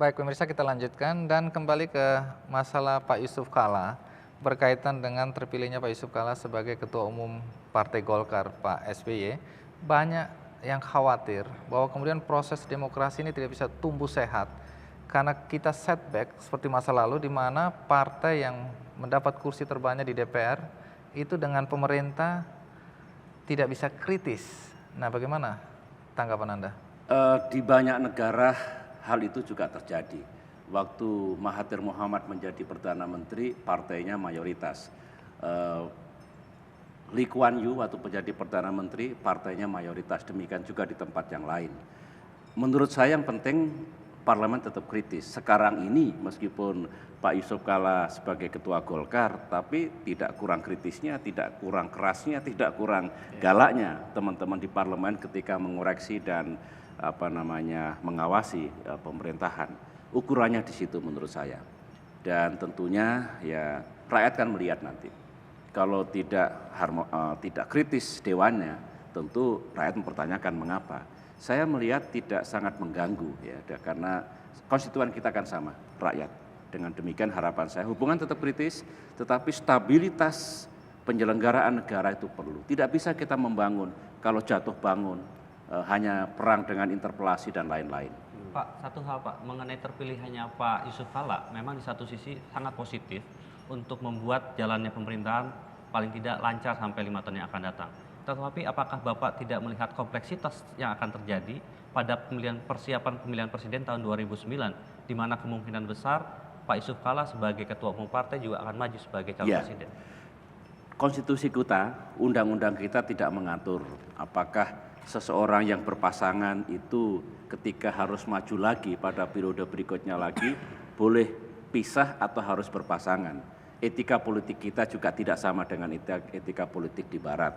Baik pemirsa, kita lanjutkan dan kembali ke masalah Pak Yusuf Kalla berkaitan dengan terpilihnya Pak Yusuf Kalla sebagai Ketua Umum Partai Golkar Pak SBY. Banyak yang khawatir bahwa kemudian proses demokrasi ini tidak bisa tumbuh sehat karena kita setback seperti masa lalu di mana partai yang mendapat kursi terbanyak di DPR itu dengan pemerintah tidak bisa kritis. Nah, bagaimana tanggapan Anda? Di banyak negara hal itu juga terjadi. Waktu Mahathir Mohamad menjadi Perdana Menteri, partainya mayoritas. Lee Kuan Yew waktu menjadi Perdana Menteri, partainya mayoritas. Demikian juga di tempat yang lain. Menurut saya yang penting parlemen tetap kritis. Sekarang ini meskipun Pak Yusuf Kalla sebagai Ketua Golkar, tapi tidak kurang kritisnya, tidak kurang kerasnya, tidak kurang galaknya teman-teman di parlemen ketika mengoreksi dan mengawasi pemerintahan. Ukurannya di situ menurut saya. Dan tentunya ya rakyat kan melihat nanti. Kalau tidak kritis dewannya, tentu rakyat mempertanyakan mengapa. Saya melihat tidak sangat mengganggu ya, karena konstituen kita kan sama, rakyat. Dengan demikian harapan saya hubungan tetap kritis, tetapi stabilitas penyelenggaraan negara itu perlu. Tidak bisa kita membangun kalau jatuh bangun, hanya perang dengan interpelasi dan lain-lain. Pak, satu hal Pak, mengenai terpilihnya Pak Yusuf Kalla, memang di satu sisi sangat positif untuk membuat jalannya pemerintahan paling tidak lancar sampai 5 tahun yang akan datang. Tetapi apakah Bapak tidak melihat kompleksitas yang akan terjadi pada persiapan pemilihan presiden tahun 2009, di mana kemungkinan besar Pak Yusuf Kalla sebagai Ketua Umum Partai juga akan maju sebagai calon presiden? Konstitusi kita, undang-undang kita tidak mengatur apakah seseorang yang berpasangan itu ketika harus maju lagi pada periode berikutnya lagi boleh pisah atau harus berpasangan. Etika politik kita juga tidak sama dengan etika politik di barat.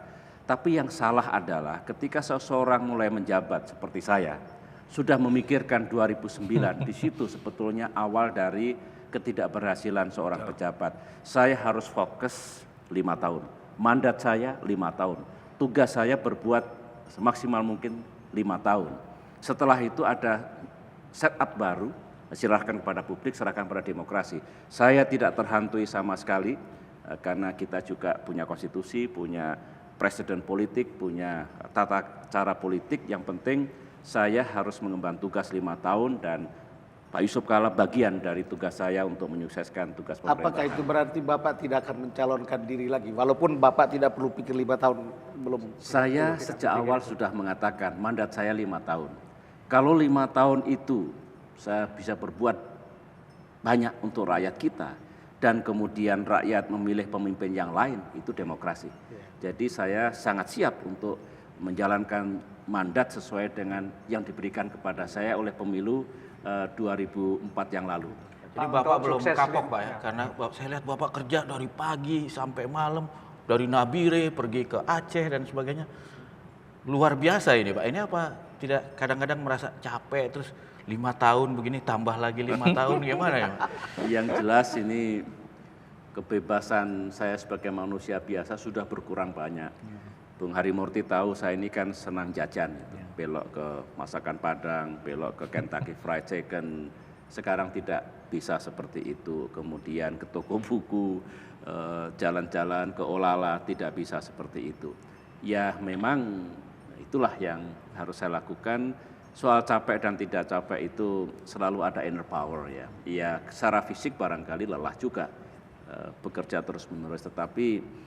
Tapi yang salah adalah ketika seseorang mulai menjabat seperti saya, sudah memikirkan 2009, di situ sebetulnya awal dari ketidakberhasilan seorang pejabat. Saya harus fokus 5 tahun, mandat saya 5 tahun, tugas saya berbuat semaksimal mungkin 5 tahun. Setelah itu ada setup baru, silahkan kepada publik, serahkan pada demokrasi. Saya tidak terhantui sama sekali karena kita juga punya konstitusi, punya presiden politik, punya tata cara politik. Yang penting saya harus mengemban tugas 5 tahun dan Pak Yusuf Kalla bagian dari tugas saya untuk menyukseskan tugas pemerintahan. Apakah itu berarti Bapak tidak akan mencalonkan diri lagi? Walaupun Bapak tidak perlu pikir 5 tahun belum. Saya sejak awal sudah mengatakan mandat saya 5 tahun. Kalau 5 tahun itu saya bisa berbuat banyak untuk rakyat kita dan kemudian rakyat memilih pemimpin yang lain, itu demokrasi. Jadi saya sangat siap untuk menjalankan mandat sesuai dengan yang diberikan kepada saya oleh pemilu 2004 yang lalu. Jadi Bapak belum kapok Pak ya, karena saya lihat Bapak kerja dari pagi sampai malam, dari Nabire pergi ke Aceh dan sebagainya. Luar biasa ini Pak, ini apa tidak kadang-kadang merasa capek terus 5 tahun begini tambah lagi 5 tahun gimana ya? Yang jelas ini kebebasan saya sebagai manusia biasa sudah berkurang banyak. Bung Harimurti tahu saya ini kan senang jajan gitu. Belok ke masakan Padang, belok ke Kentucky Fried Chicken. Sekarang tidak bisa seperti itu. Kemudian ke toko buku, jalan-jalan ke Olala, tidak bisa seperti itu. Ya memang itulah yang harus saya lakukan. Soal capek dan tidak capek itu selalu ada inner power ya. Ya secara fisik barangkali lelah juga bekerja terus-menerus. Tetapi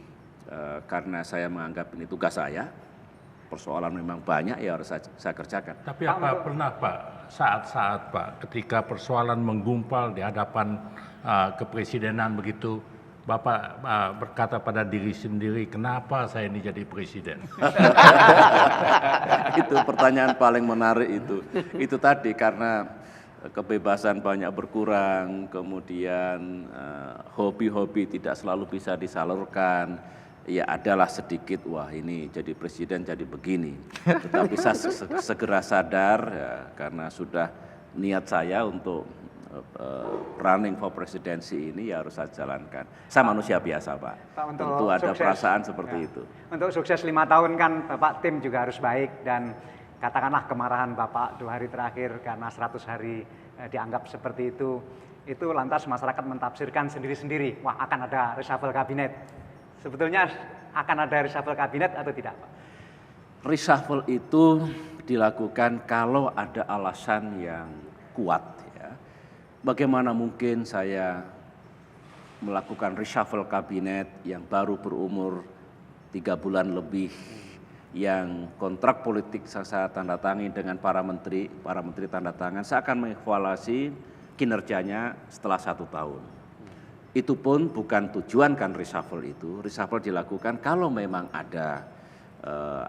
karena saya menganggap ini tugas saya, persoalan memang banyak ya harus saya kerjakan. Tapi apa pernah Pak, saat-saat Pak ketika persoalan menggumpal di hadapan kepresidenan begitu, Bapak berkata pada diri sendiri, kenapa saya ini jadi presiden? Itu pertanyaan paling menarik itu. Itu tadi karena kebebasan banyak berkurang, kemudian hobi-hobi tidak selalu bisa disalurkan. Ya adalah sedikit, wah ini jadi presiden jadi begini. Tetapi saya segera sadar ya, karena sudah niat saya untuk running for presidency ini ya harus saya jalankan. Saya manusia biasa Pak, tentu ada perasaan seperti itu. Untuk sukses 5 tahun kan Bapak tim juga harus baik dan katakanlah kemarahan Bapak 2 hari terakhir karena 100 hari dianggap seperti itu lantas masyarakat mentafsirkan sendiri-sendiri, wah akan ada reshuffle kabinet. Sebetulnya akan ada reshuffle kabinet atau tidak, Pak? Reshuffle itu dilakukan kalau ada alasan yang kuat. Ya. Bagaimana mungkin saya melakukan reshuffle kabinet yang baru berumur 3 bulan lebih, yang kontrak politik saya tanda tangan dengan para menteri tanda tangan, saya akan mengevaluasi kinerjanya setelah 1 tahun. Itu pun bukan tujuan kan reshuffle itu. Reshuffle dilakukan kalau memang ada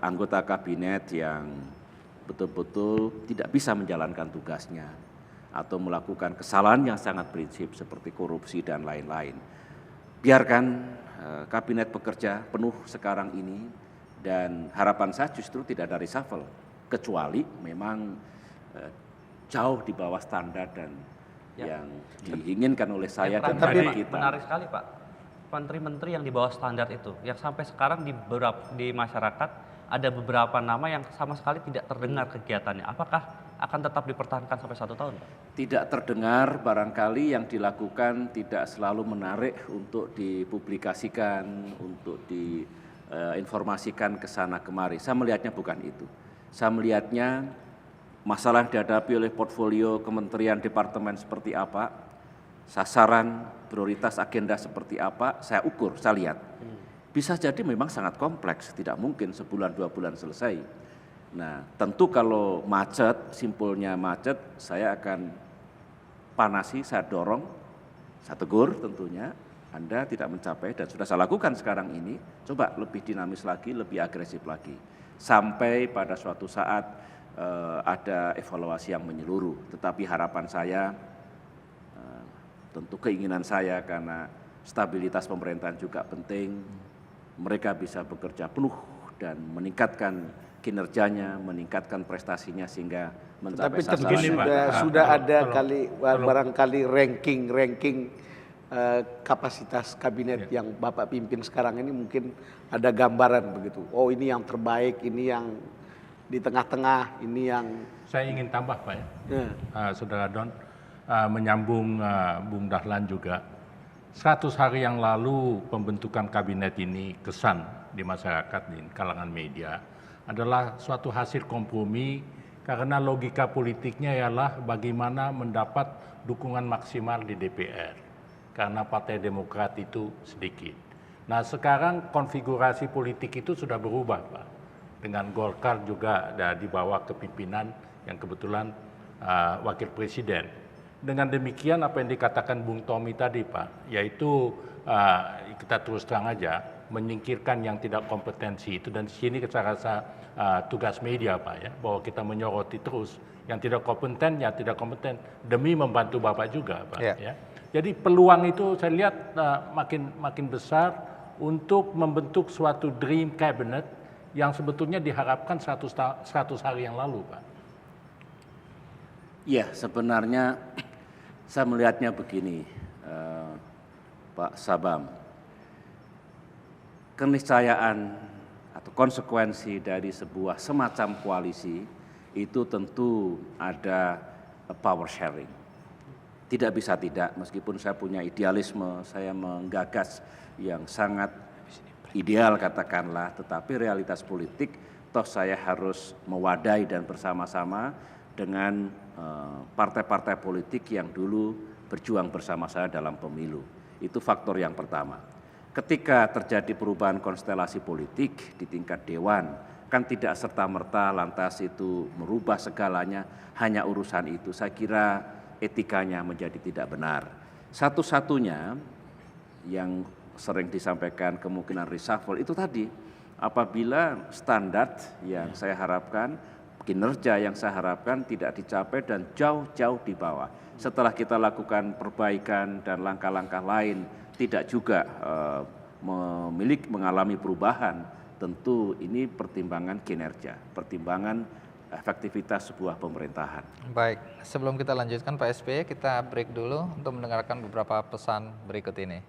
anggota kabinet yang betul-betul tidak bisa menjalankan tugasnya atau melakukan kesalahan yang sangat prinsip seperti korupsi dan lain-lain. Biarkan kabinet bekerja penuh sekarang ini, dan harapan saya justru tidak ada reshuffle, kecuali memang jauh di bawah standar dan yang diinginkan oleh saya dan terakhir, kita. Menarik sekali Pak, menteri-menteri yang di bawah standar itu, yang sampai sekarang di masyarakat ada beberapa nama yang sama sekali tidak terdengar kegiatannya. Apakah akan tetap dipertahankan sampai 1 tahun, Pak? Tidak terdengar, barangkali yang dilakukan tidak selalu menarik untuk dipublikasikan, untuk diinformasikan ke sana kemari. Saya melihatnya bukan itu. Saya melihatnya masalah yang dihadapi oleh portfolio kementerian departemen seperti apa, sasaran, prioritas, agenda seperti apa, saya ukur, saya lihat. Bisa jadi memang sangat kompleks, tidak mungkin sebulan 2 bulan selesai. Nah, tentu kalau macet, simpulnya macet, saya akan panasi, saya dorong, saya tegur tentunya, Anda tidak mencapai, dan sudah saya lakukan sekarang ini, coba lebih dinamis lagi, lebih agresif lagi. Sampai pada suatu saat ada evaluasi yang menyeluruh. Tetapi harapan saya, tentu keinginan saya karena stabilitas pemerintahan juga penting, mereka bisa bekerja penuh dan meningkatkan kinerjanya, meningkatkan prestasinya sehingga mencapai sasaran. Tapi sudah ada barangkali ranking kapasitas kabinet yang Bapak pimpin sekarang ini, mungkin ada gambaran begitu. Oh, ini yang terbaik, ini yang di tengah-tengah, ini yang... Saya ingin tambah Pak ya, Saudara Don, menyambung Bung Dahlan juga. 100 hari yang lalu pembentukan kabinet ini kesan di masyarakat, di kalangan media, adalah suatu hasil kompromi karena logika politiknya ialah bagaimana mendapat dukungan maksimal di DPR. Karena Partai Demokrat itu sedikit. Nah sekarang konfigurasi politik itu sudah berubah Pak. Dengan Golkar juga di bawah kepimpinan yang kebetulan Wakil Presiden. Dengan demikian apa yang dikatakan Bung Tommy tadi Pak, yaitu kita terus terang aja menyingkirkan yang tidak kompetensi itu, dan di sini saya rasa tugas media Pak ya, bahwa kita menyoroti terus yang tidak kompeten, yang tidak kompeten demi membantu Bapak juga Pak ya. Jadi peluang itu saya lihat makin besar untuk membentuk suatu dream cabinet yang sebetulnya diharapkan 100 hari yang lalu Pak. Ya, sebenarnya saya melihatnya begini, Pak Sabam. Keniscayaan atau konsekuensi dari sebuah semacam koalisi itu tentu ada power sharing. Tidak bisa tidak, meskipun saya punya idealisme, saya menggagas yang sangat ideal katakanlah, tetapi realitas politik toh saya harus mewadai dan bersama-sama dengan partai-partai politik yang dulu berjuang bersama saya dalam pemilu. Itu faktor yang pertama. Ketika terjadi perubahan konstelasi politik di tingkat dewan, kan tidak serta-merta lantas itu merubah segalanya, hanya urusan itu. Saya kira etikanya menjadi tidak benar. Satu-satunya yang sering disampaikan kemungkinan reshuffle itu tadi, apabila standar yang saya harapkan, kinerja yang saya harapkan tidak dicapai dan jauh-jauh di bawah. Setelah kita lakukan perbaikan dan langkah-langkah lain tidak juga mengalami perubahan, tentu ini pertimbangan kinerja, pertimbangan efektivitas sebuah pemerintahan. Baik, sebelum kita lanjutkan Pak SBY, kita break dulu untuk mendengarkan beberapa pesan berikut ini.